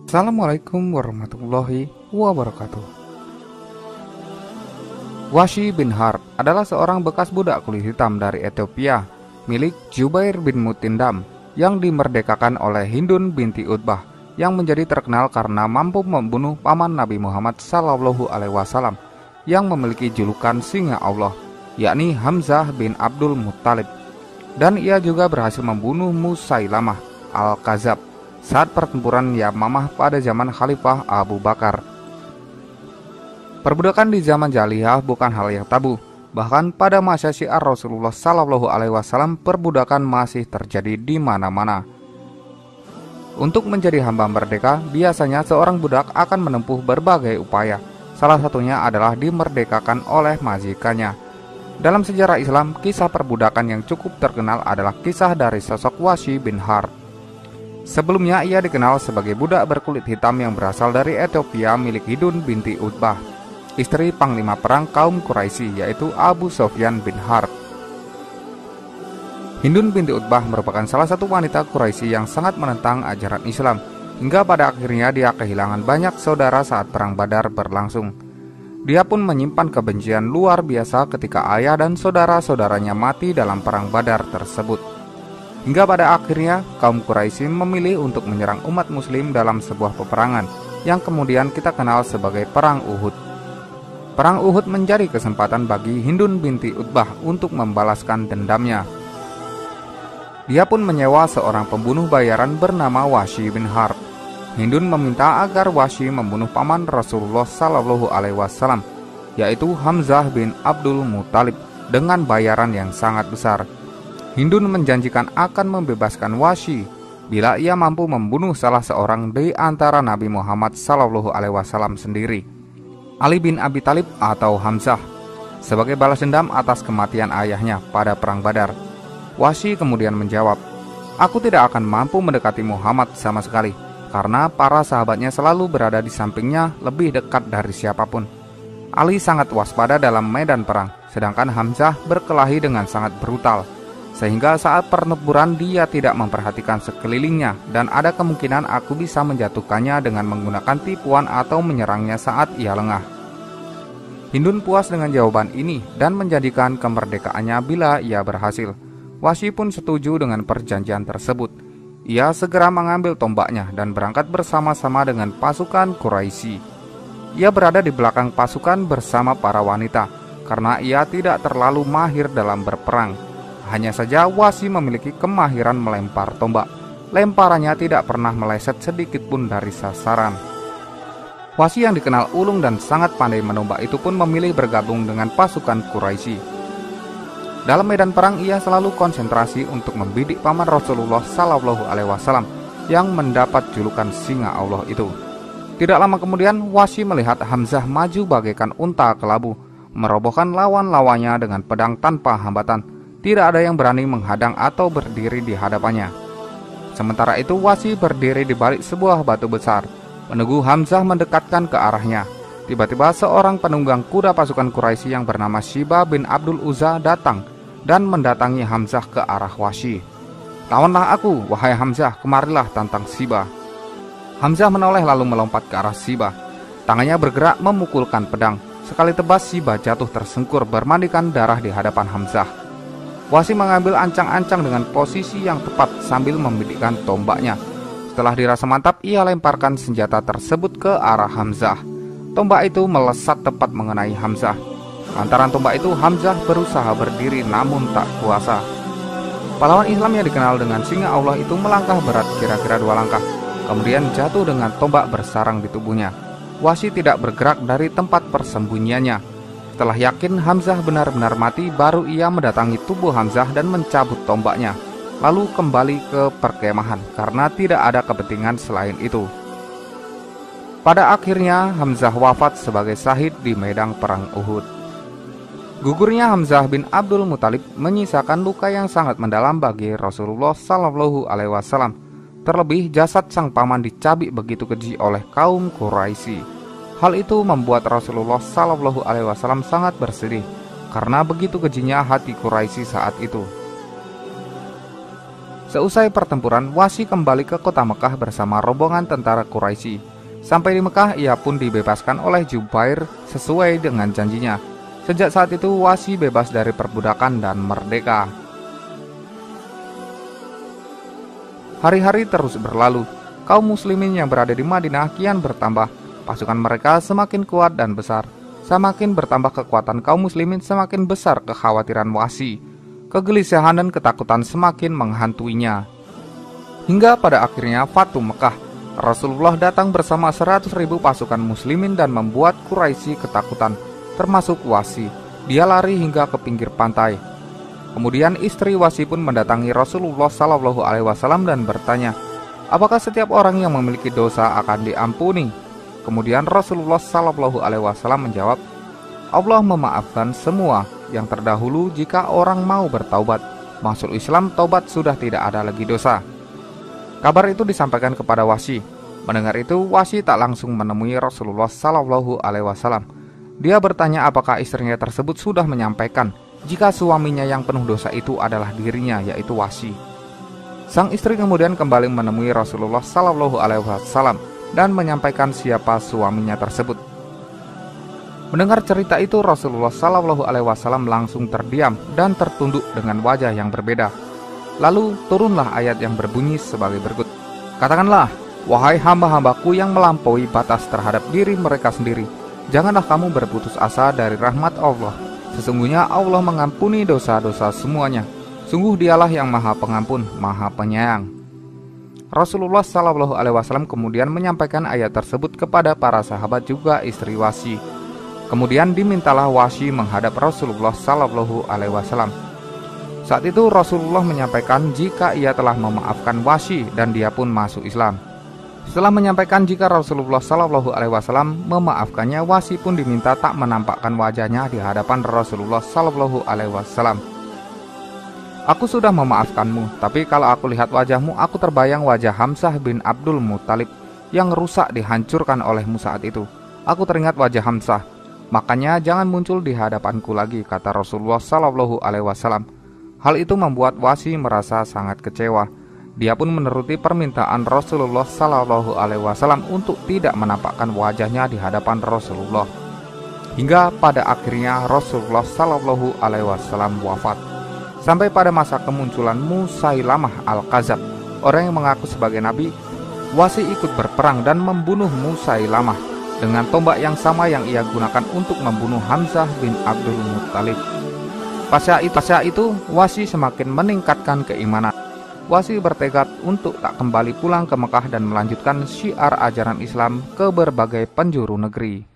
Assalamualaikum warahmatullahi wabarakatuh. Wahsy bin Harb adalah seorang bekas budak kulit hitam dari Ethiopia milik Jubair bin Mutindam yang dimerdekakan oleh Hindun binti Utbah yang menjadi terkenal karena mampu membunuh paman Nabi Muhammad SAW yang memiliki julukan Singa Allah, yakni Hamzah bin Abdul Muttalib. Dan ia juga berhasil membunuh Musailamah al-Kadzab saat pertempuran Yamamah pada zaman Khalifah Abu Bakar. Perbudakan di zaman jahiliyah bukan hal yang tabu. Bahkan pada masa syiar Rasulullah SAW, perbudakan masih terjadi di mana-mana. Untuk menjadi hamba merdeka, biasanya seorang budak akan menempuh berbagai upaya. Salah satunya adalah dimerdekakan oleh majikannya. Dalam sejarah Islam, kisah perbudakan yang cukup terkenal adalah kisah dari sosok Wahsy bin Harb. Sebelumnya ia dikenal sebagai budak berkulit hitam yang berasal dari Ethiopia milik Hindun binti Utbah, istri panglima perang kaum Quraisy, yaitu Abu Sufyan bin Harb. Hindun binti Utbah merupakan salah satu wanita Quraisy yang sangat menentang ajaran Islam, hingga pada akhirnya dia kehilangan banyak saudara saat perang Badar berlangsung. Dia pun menyimpan kebencian luar biasa ketika ayah dan saudara-saudaranya mati dalam perang Badar tersebut. Hingga pada akhirnya kaum Quraisy memilih untuk menyerang umat muslim dalam sebuah peperangan yang kemudian kita kenal sebagai Perang Uhud. Perang Uhud menjadi kesempatan bagi Hindun binti Utbah untuk membalaskan dendamnya. Dia pun menyewa seorang pembunuh bayaran bernama Wahsy bin Harb. Hindun meminta agar Wahsy membunuh paman Rasulullah SAW, yaitu Hamzah bin Abdul Muttalib, dengan bayaran yang sangat besar. Hindun menjanjikan akan membebaskan Wahsy bila ia mampu membunuh salah seorang di antara Nabi Muhammad SAW sendiri, Ali bin Abi Thalib atau Hamzah, sebagai balas dendam atas kematian ayahnya pada perang Badar. Wahsy kemudian menjawab, "Aku tidak akan mampu mendekati Muhammad sama sekali, karena para sahabatnya selalu berada di sampingnya lebih dekat dari siapapun. Ali sangat waspada dalam medan perang, sedangkan Hamzah berkelahi dengan sangat brutal, sehingga saat pertempuran dia tidak memperhatikan sekelilingnya dan ada kemungkinan aku bisa menjatuhkannya dengan menggunakan tipuan atau menyerangnya saat ia lengah." Hindun puas dengan jawaban ini dan menjanjikan kemerdekaannya bila ia berhasil. Wahsy pun setuju dengan perjanjian tersebut. Ia segera mengambil tombaknya dan berangkat bersama-sama dengan pasukan Quraisy. Ia berada di belakang pasukan bersama para wanita karena ia tidak terlalu mahir dalam berperang. Hanya saja Wahsy memiliki kemahiran melempar tombak. Lemparannya tidak pernah meleset sedikit pun dari sasaran. Wahsy yang dikenal ulung dan sangat pandai menombak itu pun memilih bergabung dengan pasukan Quraisy. Dalam medan perang ia selalu konsentrasi untuk membidik paman Rasulullah SAW yang mendapat julukan Singa Allah itu. Tidak lama kemudian Wahsy melihat Hamzah maju bagaikan unta kelabu, merobohkan lawan-lawannya dengan pedang tanpa hambatan. Tidak ada yang berani menghadang atau berdiri di hadapannya. Sementara itu Wahsy berdiri di balik sebuah batu besar, menunggu Hamzah mendekatkan ke arahnya. Tiba-tiba seorang penunggang kuda pasukan Quraisy yang bernama Shiba bin Abdul Uzza datang dan mendatangi Hamzah ke arah Wahsy. "Lawanlah aku, wahai Hamzah, kemarilah," tantang Shiba. Hamzah menoleh lalu melompat ke arah Shiba. Tangannya bergerak memukulkan pedang. Sekali tebas Shiba jatuh tersungkur bermandikan darah di hadapan Hamzah. Wahsy mengambil ancang-ancang dengan posisi yang tepat sambil membidikkan tombaknya. Setelah dirasa mantap, ia lemparkan senjata tersebut ke arah Hamzah. Tombak itu melesat tepat mengenai Hamzah. Lantaran tombak itu, Hamzah berusaha berdiri namun tak kuasa. Pahlawan Islam yang dikenal dengan Singa Allah itu melangkah berat kira-kira 2 langkah, kemudian jatuh dengan tombak bersarang di tubuhnya. Wahsy tidak bergerak dari tempat persembunyiannya. Setelah yakin Hamzah benar-benar mati, baru ia mendatangi tubuh Hamzah dan mencabut tombaknya, lalu kembali ke perkemahan karena tidak ada kepentingan selain itu. Pada akhirnya Hamzah wafat sebagai syahid di medan perang Uhud. Gugurnya Hamzah bin Abdul Muttalib menyisakan luka yang sangat mendalam bagi Rasulullah SAW. Terlebih jasad sang paman dicabik begitu keji oleh kaum Quraisy. Hal itu membuat Rasulullah SAW sangat bersedih karena begitu kejinya hati Quraisy saat itu. Seusai pertempuran, Wahsy kembali ke kota Mekah bersama rombongan tentara Quraisy. Sampai di Mekah, ia pun dibebaskan oleh Jubair sesuai dengan janjinya. Sejak saat itu, Wahsy bebas dari perbudakan dan merdeka. Hari-hari terus berlalu. Kaum muslimin yang berada di Madinah kian bertambah. Pasukan mereka semakin kuat dan besar. Semakin bertambah kekuatan kaum muslimin, semakin besar kekhawatiran Wahsy. Kegelisahan dan ketakutan semakin menghantuinya. Hingga pada akhirnya Fatu Mekah, Rasulullah datang bersama 100.000 pasukan muslimin dan membuat Quraisy ketakutan, termasuk Wahsy. Dia lari hingga ke pinggir pantai. Kemudian istri Wahsy pun mendatangi Rasulullah SAW dan bertanya, apakah setiap orang yang memiliki dosa akan diampuni? Kemudian Rasulullah SAW menjawab, Allah memaafkan semua yang terdahulu jika orang mau bertaubat. Masuk Islam, taubat sudah tidak ada lagi dosa. Kabar itu disampaikan kepada Wahsy. Mendengar itu, Wahsy tak langsung menemui Rasulullah SAW. Dia bertanya apakah istrinya tersebut sudah menyampaikan jika suaminya yang penuh dosa itu adalah dirinya, yaitu Wahsy. Sang istri kemudian kembali menemui Rasulullah SAW dan menyampaikan siapa suaminya tersebut. Mendengar cerita itu, Rasulullah SAW langsung terdiam dan tertunduk dengan wajah yang berbeda. Lalu turunlah ayat yang berbunyi sebagai berikut. Katakanlah, wahai hamba-hambaku yang melampaui batas terhadap diri mereka sendiri, janganlah kamu berputus asa dari rahmat Allah. Sesungguhnya Allah mengampuni dosa-dosa semuanya. Sungguh dialah yang maha pengampun, maha penyayang. Rasulullah SAW kemudian menyampaikan ayat tersebut kepada para sahabat juga istri Wahsy. Kemudian dimintalah Wahsy menghadap Rasulullah SAW. Saat itu Rasulullah menyampaikan jika ia telah memaafkan Wahsy dan dia pun masuk Islam. Setelah menyampaikan jika Rasulullah SAW memaafkannya, Wahsy pun diminta tak menampakkan wajahnya di hadapan Rasulullah SAW. Aku sudah memaafkanmu, tapi kalau aku lihat wajahmu, aku terbayang wajah Hamzah bin Abdul Muttalib yang rusak dihancurkan olehmu saat itu. Aku teringat wajah Hamzah. Makanya jangan muncul di hadapanku lagi, kata Rasulullah SAW. Hal itu membuat Wahsy merasa sangat kecewa. Dia pun menuruti permintaan Rasulullah SAW untuk tidak menampakkan wajahnya di hadapan Rasulullah. Hingga pada akhirnya Rasulullah SAW wafat. Sampai pada masa kemunculan Musailamah Al-Kadzab, orang yang mengaku sebagai nabi, Wahsy ikut berperang dan membunuh Musailamah dengan tombak yang sama yang ia gunakan untuk membunuh Hamzah bin Abdul Muttalib. Pasca itu, Wahsy semakin meningkatkan keimanan. Wahsy bertekad untuk tak kembali pulang ke Mekah dan melanjutkan syiar ajaran Islam ke berbagai penjuru negeri.